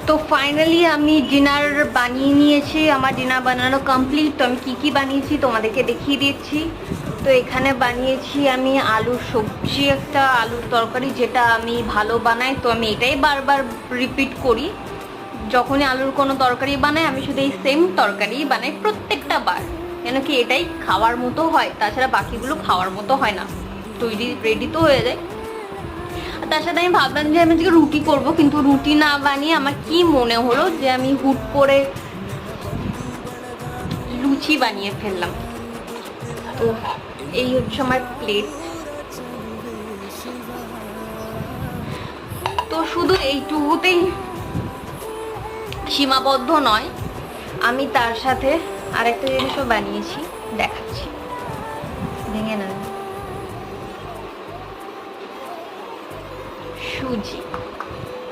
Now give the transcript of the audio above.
তো ফাইনালি আমি ডিনার বানিয়ে নিয়েছি, আমার ডিনার বানানো কমপ্লিট। তো আমি কী বানিয়েছি তোমাদেরকে দেখিয়ে দিচ্ছি। তো এখানে বানিয়েছি আমি আলুর সবজি, একটা আলুর তরকারি, যেটা আমি ভালো বানাই। তো আমি এটাই বারবার রিপিট করি, যখনই আলুর কোনো তরকারি বানাই আমি শুধু এই সেম তরকারি বানাই প্রত্যেকটা বার, কেন কি এটাই খাওয়ার মতো হয়, তাছাড়া বাকিগুলো খাওয়ার মতো হয় না, তৈরি রেডি তো হয়ে যায়। আর তার সাথে আমি ভাবলাম যে আমি আজকে রুটি করবো, কিন্তু রুটি না বানিয়ে আমার কি মনে হলো যে আমি হুট করে লুচি বানিয়ে ফেললাম। তো এই হচ্ছে আমার প্লেট। তো শুধু এইটুকুতেই সীমাবদ্ধ নয়, আমি তার সাথে আরেকটা জিনিসও বানিয়েছি, দেখাচ্ছি, ভেঙে না, সুজি।